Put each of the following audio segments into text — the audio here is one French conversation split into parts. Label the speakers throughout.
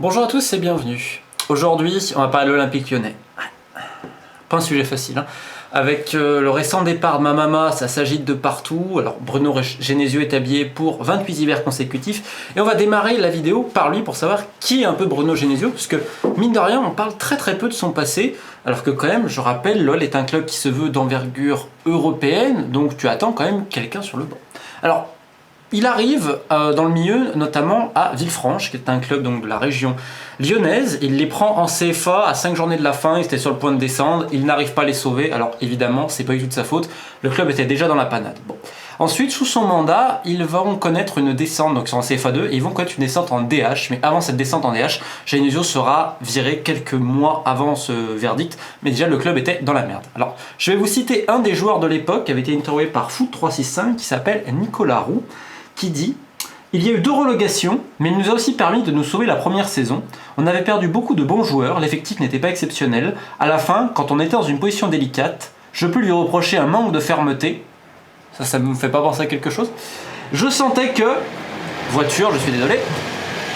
Speaker 1: Bonjour à tous et bienvenue. Aujourd'hui, on va parler de l'Olympique Lyonnais. Pas un sujet facile, hein. Avec le récent départ de Mamama, ça s'agite de partout. Alors Bruno Genesio est habillé pour 28 hivers consécutifs. Et on va démarrer la vidéo par lui pour savoir qui est un peu Bruno Genesio. Parce que mine de rien, on parle très peu de son passé. Alors que quand même, je rappelle, LOL est un club qui se veut d'envergure européenne. Donc tu attends quand même quelqu'un sur le banc. Alors, il arrive dans le milieu, notamment à Villefranche, qui est un club donc, de la région lyonnaise. Il les prend en CFA à 5 journées de la fin, ils étaient sur le point de descendre, il n'arrive pas à les sauver. Alors évidemment, c'est pas du tout de sa faute, le club était déjà dans la panade. Bon. Ensuite, sous son mandat, ils vont connaître une descente, donc ils sont en CFA2, et ils vont connaître une descente en DH. Mais avant cette descente en DH, Genesio sera viré quelques mois avant ce verdict, mais déjà le club était dans la merde. Alors, je vais vous citer un des joueurs de l'époque qui avait été interviewé par Foot365, qui s'appelle Nicolas Roux, qui dit « Il y a eu 2 relégations, mais il nous a aussi permis de nous sauver la première saison. On avait perdu beaucoup de bons joueurs, l'effectif n'était pas exceptionnel. À la fin, quand on était dans une position délicate, je peux lui reprocher un manque de fermeté. » Ça ne me fait pas penser à quelque chose. Je sentais que, voiture, je suis désolé,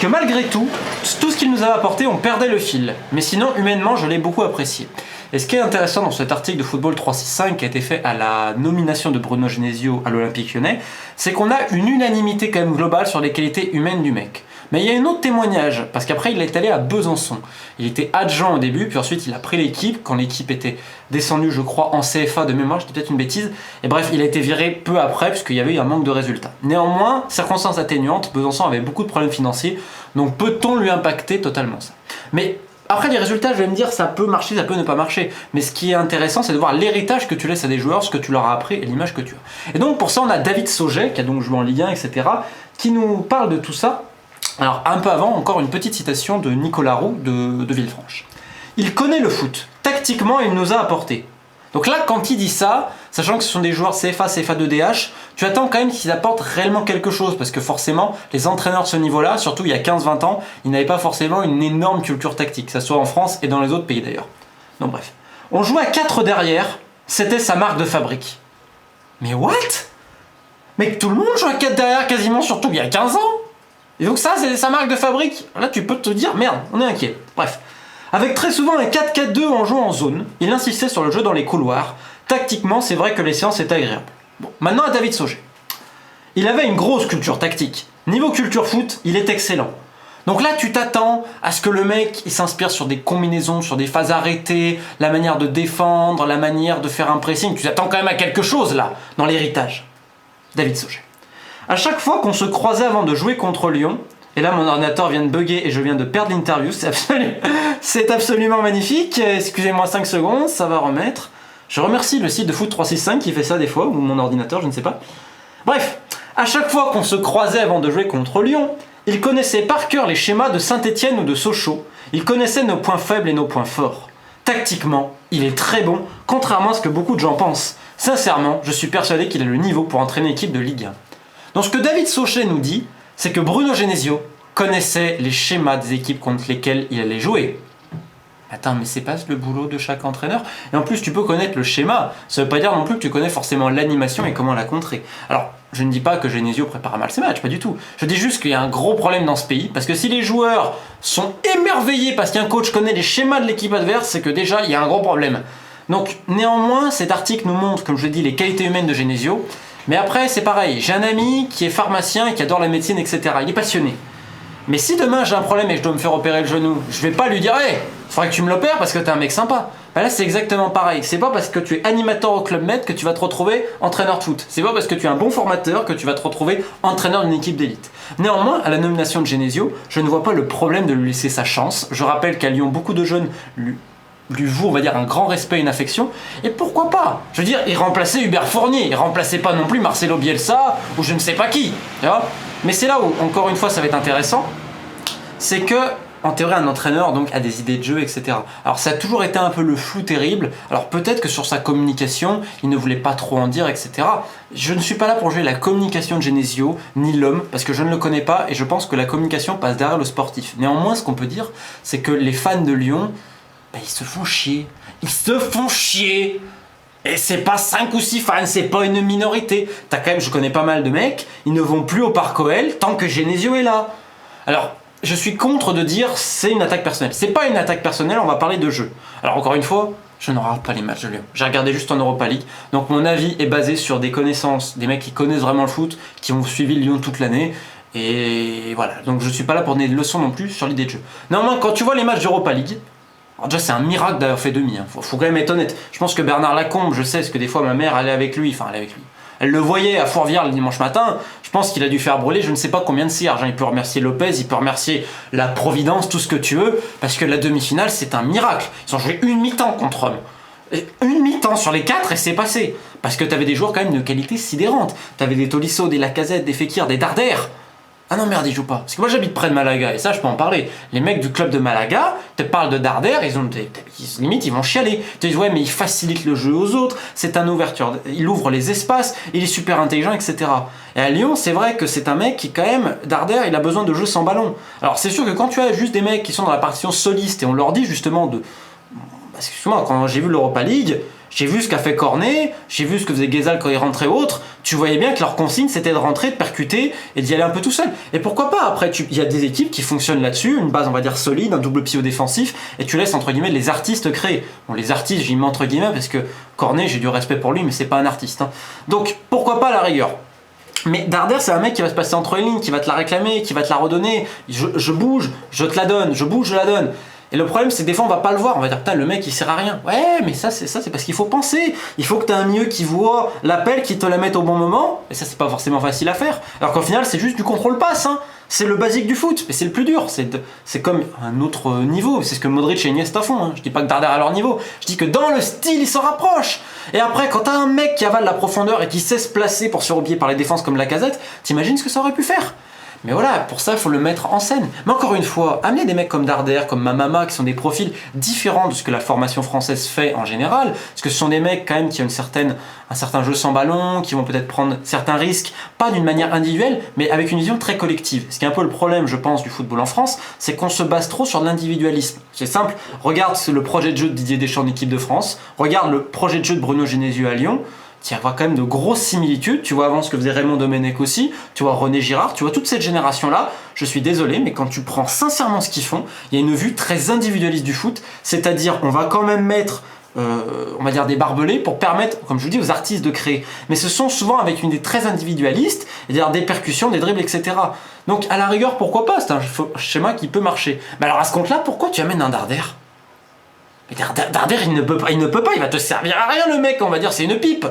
Speaker 1: que malgré tout ce qu'il nous avait apporté, on perdait le fil. Mais sinon, humainement, je l'ai beaucoup apprécié. Et ce qui est intéressant dans cet article de Football 365 qui a été fait à la nomination de Bruno Genesio à l'Olympique Lyonnais, c'est qu'on a une unanimité quand même globale sur les qualités humaines du mec. Mais il y a un autre témoignage, parce qu'après il est allé à Besançon. Il était adjoint au début, puis ensuite il a pris l'équipe, quand l'équipe était descendue, je crois, en CFA de mémoire, je dis peut-être une bêtise, et bref, il a été viré peu après, puisqu'il y avait eu un manque de résultats. Néanmoins, circonstances atténuantes, Besançon avait beaucoup de problèmes financiers, donc peut-on lui impacter totalement ça? Mais après les résultats, je vais me dire, ça peut marcher, ça peut ne pas marcher. Mais ce qui est intéressant, c'est de voir l'héritage que tu laisses à des joueurs, ce que tu leur as appris et l'image que tu as. Et donc pour ça, on a David Sauget, qui a donc joué en Ligue 1, etc., qui nous parle de tout ça. Alors un peu avant, encore une petite citation de Nicolas Roux de Villefranche. Il connaît le foot. Tactiquement, il nous a apporté. Donc là, quand il dit ça, sachant que ce sont des joueurs CFA, CFA2 DH, tu attends quand même qu'ils apportent réellement quelque chose, parce que forcément, les entraîneurs de ce niveau-là, surtout il y a 15-20 ans, ils n'avaient pas forcément une énorme culture tactique, que ce soit en France et dans les autres pays d'ailleurs. Donc bref. On jouait à 4 derrière, c'était sa marque de fabrique. Mais what? Mais tout le monde joue à 4 derrière quasiment, surtout il y a 15 ans. Et donc ça, c'est sa marque de fabrique. Là, tu peux te dire, merde, on est inquiet. Bref. Avec très souvent un 4-4-2 en jouant en zone, il insistait sur le jeu dans les couloirs. Tactiquement, c'est vrai que les séances étaient agréables. Bon, maintenant à David Sauget. Il avait une grosse culture tactique. Niveau culture foot, il est excellent. Donc là, tu t'attends à ce que le mec, il s'inspire sur des combinaisons, sur des phases arrêtées, la manière de défendre, la manière de faire un pressing. Tu t'attends quand même à quelque chose là, dans l'héritage. David Sauget. À chaque fois qu'on se croisait avant de jouer contre Lyon, et là mon ordinateur vient de bugger et je viens de perdre l'interview, c'est absolument magnifique, excusez-moi 5 secondes, ça va remettre. Je remercie le site de Foot365 qui fait ça des fois, ou mon ordinateur, je ne sais pas. Bref, à chaque fois qu'on se croisait avant de jouer contre Lyon, il connaissait par cœur les schémas de Saint-Étienne ou de Sochaux, il connaissait nos points faibles et nos points forts. Tactiquement, il est très bon, contrairement à ce que beaucoup de gens pensent. Sincèrement, je suis persuadé qu'il a le niveau pour entraîner une équipe de Ligue 1. Donc ce que David Sauget nous dit, c'est que Bruno Genesio connaissait les schémas des équipes contre lesquelles il allait jouer. Attends, mais c'est pas le boulot de chaque entraîneur? Et en plus, tu peux connaître le schéma, ça veut pas dire non plus que tu connais forcément l'animation et comment la contrer. Alors, je ne dis pas que Genesio prépare mal ses matchs, pas du tout. Je dis juste qu'il y a un gros problème dans ce pays, parce que si les joueurs sont émerveillés parce qu'un coach connaît les schémas de l'équipe adverse, c'est que déjà, il y a un gros problème. Donc, néanmoins, cet article nous montre, comme je l'ai dit, les qualités humaines de Genesio. Mais après, c'est pareil, j'ai un ami qui est pharmacien et qui adore la médecine, etc. Il est passionné. Mais si demain j'ai un problème et que je dois me faire opérer le genou, je vais pas lui dire « Hey, faudrait que tu me l'opères parce que t'es un mec sympa ». Ben là, c'est exactement pareil. C'est pas parce que tu es animateur au Club Med que tu vas te retrouver entraîneur de foot. C'est pas parce que tu es un bon formateur que tu vas te retrouver entraîneur d'une équipe d'élite. Néanmoins, à la nomination de Genesio, je ne vois pas le problème de lui laisser sa chance. Je rappelle qu'à Lyon, beaucoup de jeunes lui vouent, on va dire, un grand respect et une affection. Et pourquoi pas? Je veux dire, il remplaçait Hubert Fournier, il remplaçait pas non plus Marcelo Bielsa ou je ne sais pas qui. Tu vois? Mais c'est là où, encore une fois, ça va être intéressant. C'est que, en théorie, un entraîneur donc, a des idées de jeu, etc. Alors ça a toujours été un peu le flou terrible. Alors peut-être que sur sa communication, il ne voulait pas trop en dire, etc. Je ne suis pas là pour jouer la communication de Genesio, ni l'homme, parce que je ne le connais pas et je pense que la communication passe derrière le sportif. Néanmoins, ce qu'on peut dire, c'est que les fans de Lyon, ils se font chier. Ils se font chier. Et c'est pas 5 ou 6 fans, c'est pas une minorité. T'as quand même, je connais pas mal de mecs, ils ne vont plus au Parc OL tant que Genesio est là. Alors, je suis contre de dire c'est une attaque personnelle. C'est pas une attaque personnelle, on va parler de jeu. Alors encore une fois, je ne regarde pas les matchs de Lyon. J'ai regardé juste en Europa League. Donc mon avis est basé sur des connaissances, des mecs qui connaissent vraiment le foot, qui ont suivi Lyon toute l'année. Et voilà, donc je suis pas là pour donner de leçons non plus sur l'idée de jeu. Néanmoins, quand tu vois les matchs d'Europa League, alors déjà c'est un miracle d'avoir fait demi, hein. Faut quand même être honnête. Je pense que Bernard Lacombe, je sais, parce que des fois ma mère allait avec lui, elle le voyait à Fourvière le dimanche matin, je pense qu'il a dû faire brûler je ne sais pas combien de cierges, hein. Il peut remercier Lopez, il peut remercier la Providence, tout ce que tu veux, parce que la demi-finale c'est un miracle. Ils ont joué une mi-temps contre Rome. Une mi-temps sur les 4 et c'est passé. Parce que t'avais des joueurs quand même de qualité sidérante. T'avais des Tolisso, des Lacazette, des Fekir, des Darder. Ah non merde, ils jouent pas. Parce que moi j'habite près de Malaga et ça je peux en parler. Les mecs du club de Malaga te parlent de Darder, limite ils vont chialer. Ils te disent ouais mais il facilite le jeu aux autres, c'est un ouverture, il ouvre les espaces, il est super intelligent, etc. Et à Lyon c'est vrai que c'est un mec qui quand même, Darder il a besoin de jeu sans ballon. Alors c'est sûr que quand tu as juste des mecs qui sont dans la partition soliste et on leur dit justement de... Parce que moi quand j'ai vu l'Europa League, j'ai vu ce qu'a fait Cornet, j'ai vu ce que faisait Guézal quand il rentrait autre, tu voyais bien que leur consigne c'était de rentrer, de percuter et d'y aller un peu tout seul. Et pourquoi pas, après il y a des équipes qui fonctionnent là-dessus, une base on va dire solide, un double pivot défensif, et tu laisses entre guillemets les artistes créer. Bon les artistes j'y mets entre guillemets parce que Cornet j'ai du respect pour lui mais c'est pas un artiste. Hein. Donc pourquoi pas à la rigueur. Mais Darder c'est un mec qui va se passer entre les lignes, qui va te la réclamer, qui va te la redonner, je bouge, je te la donne, je bouge, je la donne. Et le problème, c'est que des fois, on va pas le voir. On va dire, putain, le mec, il sert à rien. Ouais, mais ça, c'est parce qu'il faut penser. Il faut que tu aies un milieu qui voit l'appel, qui te la mette au bon moment. Et ça, c'est pas forcément facile à faire. Alors qu'au final, c'est juste du contrôle-passe. Hein. C'est le basique du foot. Mais c'est le plus dur. C'est comme un autre niveau. C'est ce que Modric et Iniesta font. Hein. Je dis pas que Darder à leur niveau. Je dis que dans le style, ils s'en rapprochent. Et après, quand t'as un mec qui avale la profondeur et qui sait se placer pour se faire oublier par les défenses comme Lacazette, t'imagines ce que ça aurait pu faire. Mais voilà, pour ça, il faut le mettre en scène. Mais encore une fois, amener des mecs comme Darder, comme Mamama, qui sont des profils différents de ce que la formation française fait en général, parce que ce sont des mecs quand même qui ont un certain jeu sans ballon, qui vont peut-être prendre certains risques, pas d'une manière individuelle, mais avec une vision très collective. Ce qui est un peu le problème, je pense, du football en France, c'est qu'on se base trop sur l'individualisme. C'est simple, regarde le projet de jeu de Didier Deschamps en équipe de France, regarde le projet de jeu de Bruno Genesio à Lyon, tu vois quand même de grosses similitudes, tu vois avant ce que faisait Raymond Domenech aussi, tu vois René Girard, tu vois toute cette génération-là, je suis désolé, mais quand tu prends sincèrement ce qu'ils font, il y a une vue très individualiste du foot, c'est-à-dire on va quand même mettre, on va dire des barbelés pour permettre, comme je vous dis, aux artistes de créer. Mais ce sont souvent avec une idée très individualiste, c'est-à-dire des percussions, des dribbles, etc. Donc à la rigueur, pourquoi pas, c'est un schéma qui peut marcher. Mais alors à ce compte-là, pourquoi tu amènes un Darder ? Mais Darder, il ne peut pas, il va te servir à rien le mec, on va dire, c'est une pipe.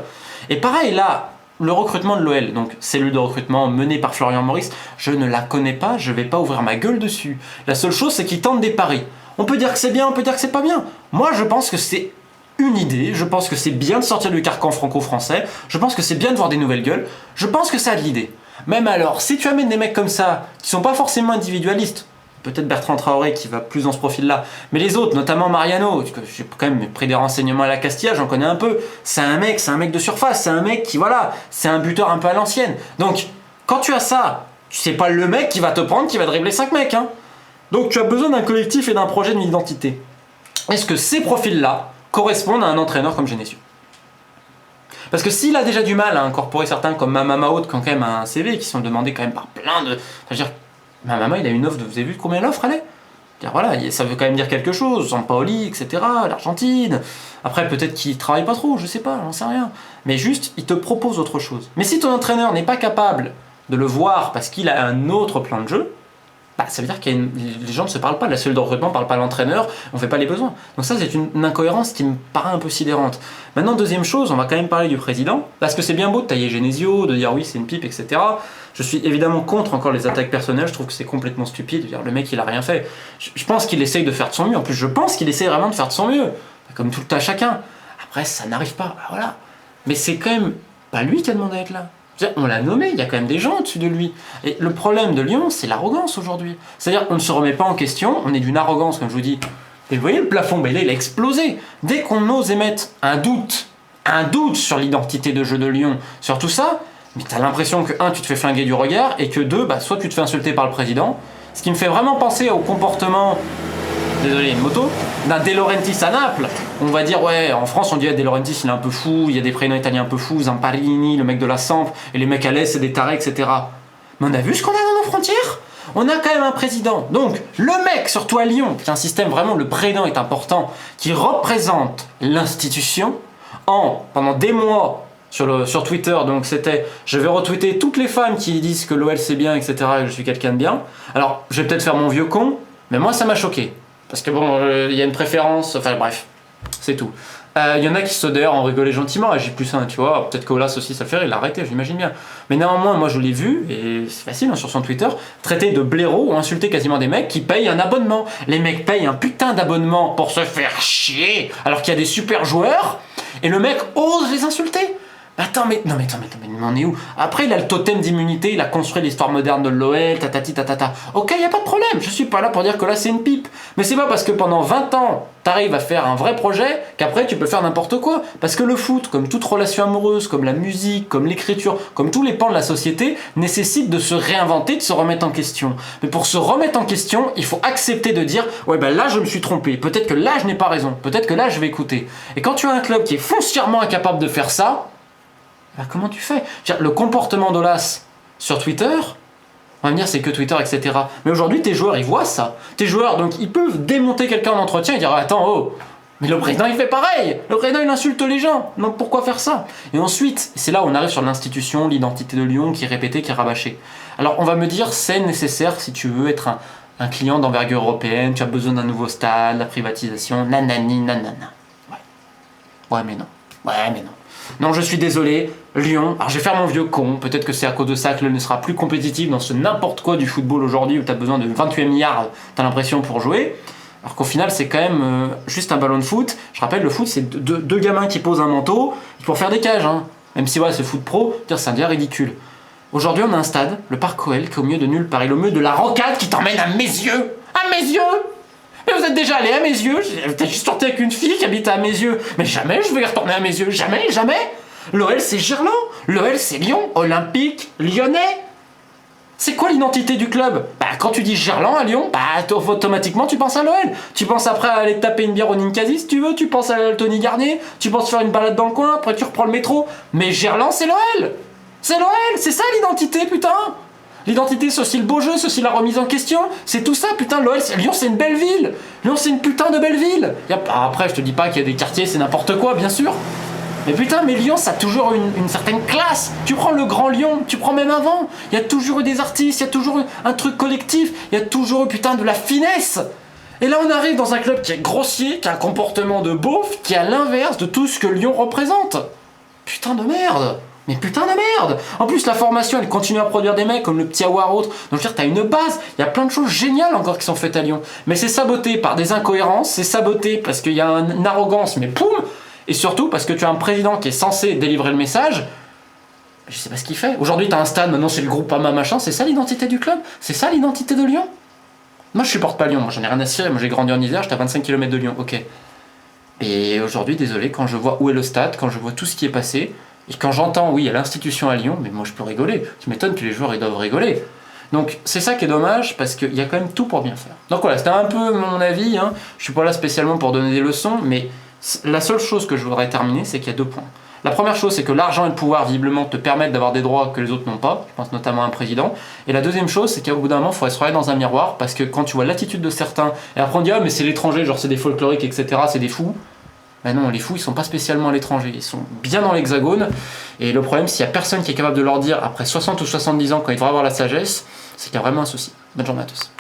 Speaker 1: Et pareil, là, le recrutement de l'OL, donc cellule de recrutement menée par Florian Maurice, je ne la connais pas, je vais pas ouvrir ma gueule dessus. La seule chose, c'est qu'il tente des paris. On peut dire que c'est bien, on peut dire que c'est pas bien. Moi, je pense que c'est une idée, je pense que c'est bien de sortir du carcan franco-français, je pense que c'est bien de voir des nouvelles gueules, je pense que ça a de l'idée. Même alors, si tu amènes des mecs comme ça, qui sont pas forcément individualistes, peut-être Bertrand Traoré qui va plus dans ce profil-là, mais les autres, notamment Mariano, j'ai quand même pris des renseignements à la Castilla, j'en connais un peu, c'est un mec de surface, c'est un mec qui, voilà, c'est un buteur un peu à l'ancienne. Donc, quand tu as ça, tu sais pas le mec qui va te prendre, qui va dribbler 5 mecs, hein. Donc tu as besoin d'un collectif et d'un projet, d'une identité. Est-ce que ces profils-là correspondent à un entraîneur comme Genesio ? Parce que s'il a déjà du mal à incorporer certains comme Mamama Haute, qui ont quand même un CV, qui sont demandés quand même par plein de... C'est-à-dire, Mamama, il a une offre de... Vous avez vu combien l'offre elle est ? Voilà, ça veut quand même dire quelque chose, Sampaoli, etc., l'Argentine. Après, peut-être qu'il travaille pas trop, je sais pas, j'en sais rien. Mais juste, il te propose autre chose. Mais si ton entraîneur n'est pas capable de le voir parce qu'il a un autre plan de jeu, bah, ça veut dire que les gens ne se parlent pas, la cellule de recrutement ne parle pas à l'entraîneur, on ne fait pas les besoins. Donc ça, c'est une incohérence qui me paraît un peu sidérante. Maintenant, deuxième chose, on va quand même parler du président, parce que c'est bien beau de tailler Genesio, de dire oui, c'est une pipe, etc. Je suis évidemment contre encore les attaques personnelles, je trouve que c'est complètement stupide, de dire le mec, il a rien fait. Je pense qu'il essaye de faire de son mieux, en plus, je pense qu'il essaye vraiment de faire de son mieux, comme tout à chacun. Après, ça n'arrive pas, bah, voilà. Mais c'est quand même pas lui qui a demandé à être là. On l'a nommé, il y a quand même des gens au-dessus de lui. Et le problème de Lyon, c'est l'arrogance aujourd'hui. C'est-à-dire qu'on ne se remet pas en question, on est d'une arrogance, comme je vous dis. Et vous voyez le plafond, ben là, il a explosé. Dès qu'on ose émettre un doute sur l'identité de jeu de Lyon, sur tout ça, mais t'as l'impression que, un, tu te fais flinguer du regard, et que deux, bah, soit tu te fais insulter par le président, ce qui me fait vraiment penser au comportement... Désolé, une moto, d'un De Laurentiis à Naples. On va dire, ouais, en France, on dit De Laurentiis, il est un peu fou, il y a des prénoms italiens un peu fous, Zamparini, le mec de la Samp, et les mecs à l'Est, c'est des tarés, etc. Mais on a vu ce qu'on a dans nos frontières ? On a quand même un président. Donc, le mec, surtout à Lyon, qui est un système vraiment, le président est important, qui représente l'institution, pendant des mois, sur Twitter, donc c'était je vais retweeter toutes les femmes qui disent que l'OL c'est bien, etc., et que je suis quelqu'un de bien. Alors, je vais peut-être faire mon vieux con, mais moi ça m'a choqué. Parce que bon, il y a une préférence, enfin bref, c'est tout. Il y en a qui d'ailleurs en rigolaient gentiment à J+1, tu vois, peut-être qu'Olas aussi ça le fait, il l'a arrêté, j'imagine bien. Mais néanmoins, moi je l'ai vu, et c'est facile hein, sur son Twitter, traiter de blaireau ou insulter quasiment des mecs qui payent un abonnement. Les mecs payent un putain d'abonnement pour se faire chier, alors qu'il y a des super joueurs, et le mec ose les insulter. Attends, mais on en est où? Après, il a le totem d'immunité, il a construit l'histoire moderne de l'OL, tatati tatata. Ok, y a pas de problème, je suis pas là pour dire que là c'est une pipe. Mais c'est pas parce que pendant 20 ans, t'arrives à faire un vrai projet, qu'après tu peux faire n'importe quoi. Parce que le foot, comme toute relation amoureuse, comme la musique, comme l'écriture, comme tous les pans de la société, nécessite de se réinventer, de se remettre en question. Mais pour se remettre en question, il faut accepter de dire, ouais ben là je me suis trompé, peut-être que là je n'ai pas raison, peut-être que là je vais écouter. Et quand tu as un club qui est foncièrement incapable de faire ça, bah comment tu fais? Le comportement d'Olas sur Twitter, on va me dire c'est que Twitter, etc. Mais aujourd'hui, tes joueurs, ils voient ça. Tes joueurs, donc, ils peuvent démonter quelqu'un en entretien et dire attends, oh, mais le président, il fait pareil. Le président, il insulte les gens. Donc pourquoi faire ça? Et ensuite, c'est là où on arrive sur l'institution, l'identité de Lyon qui est répétée, qui est rabâchée. Alors, on va me dire c'est nécessaire si tu veux être un client d'envergure européenne, tu as besoin d'un nouveau stade, la privatisation, nanani, nanana. Ouais, mais non. Ouais, mais non. Non, je suis désolé, Lyon, alors je vais faire mon vieux con, peut-être que c'est à cause de ça que l'OL ne sera plus compétitif dans ce n'importe quoi du football aujourd'hui où t'as besoin de 28 milliards, t'as l'impression, pour jouer, alors qu'au final c'est quand même juste un ballon de foot. Je rappelle, le foot c'est deux gamins qui posent un manteau pour faire des cages, hein. Même si ouais, c'est foot pro, c'est un bien ridicule. Aujourd'hui on a un stade, le Parc OL, qui est au milieu de nulle part, et au milieu de la rocade qui t'emmène à Mézieux. À Mézieux! Mais vous êtes déjà allé à Mézieux? T'as juste sorti avec une fille qui habite à Mézieux. Mais jamais je vais y retourner à Mézieux. Jamais, jamais. L'OL c'est Gerland. L'OL c'est Lyon. Olympique, Lyonnais. C'est quoi l'identité du club? Bah quand tu dis Gerland à Lyon, bah automatiquement tu penses à l'OL. Tu penses après à aller taper une bière au Ninkasi si tu veux. Tu penses à Tony Garnier. Tu penses faire une balade dans le coin. Après tu reprends le métro. Mais Gerland c'est l'OL. C'est l'OL. C'est ça l'identité, putain. L'identité, c'est aussi le beau jeu, c'est aussi la remise en question, c'est tout ça, putain, Lyon c'est une belle ville. Lyon c'est une putain de belle ville. Après, je te dis pas qu'il y a des quartiers, c'est n'importe quoi, bien sûr. Mais putain, mais Lyon, ça a toujours une certaine classe. Tu prends le Grand Lyon, tu prends même avant. Il y a toujours eu des artistes, il y a toujours eu un truc collectif, il y a toujours eu, putain, de la finesse. Et là, on arrive dans un club qui est grossier, qui a un comportement de beauf, qui est à l'inverse de tout ce que Lyon représente. Putain de merde. Mais putain de merde! En plus, la formation, elle continue à produire des mecs comme le petit Awa autre. Donc, je veux dire, t'as une base. Il y a plein de choses géniales encore qui sont faites à Lyon. Mais c'est saboté par des incohérences, c'est saboté parce qu'il y a une arrogance, mais poum! Et surtout parce que tu as un président qui est censé délivrer le message. Je sais pas ce qu'il fait. Aujourd'hui, t'as un stade, maintenant c'est le groupe AMA machin. C'est ça l'identité du club? C'est ça l'identité de Lyon? Moi, je supporte pas Lyon. Moi, j'en ai rien à cirer. Moi, j'ai grandi en Isère, j'étais à 25 km de Lyon. Ok. Et aujourd'hui, désolé, quand je vois où est le stade, quand je vois tout ce qui est passé, et quand j'entends, oui, il y a l'institution à Lyon, mais moi je peux rigoler. Tu m'étonnes que les joueurs ils doivent rigoler. Donc c'est ça qui est dommage, parce qu'il y a quand même tout pour bien faire. Donc voilà, c'était un peu mon avis. Hein. Je suis pas là spécialement pour donner des leçons, mais la seule chose que je voudrais terminer, c'est qu'il y a 2 points. La première chose, c'est que l'argent et le pouvoir, visiblement, te permettent d'avoir des droits que les autres n'ont pas. Je pense notamment à un président. Et la deuxième chose, c'est qu'au bout d'un moment, il faudrait se regarder dans un miroir, parce que quand tu vois l'attitude de certains, et après on dit, ah mais c'est l'étranger, genre c'est des folkloriques, etc., c'est des fous. Ben non, les fous, ils sont pas spécialement à l'étranger, ils sont bien dans l'hexagone. Et le problème, s'il y a personne qui est capable de leur dire, après 60 ou 70 ans, quand ils devraient avoir la sagesse, c'est qu'il y a vraiment un souci. Bonne journée à tous.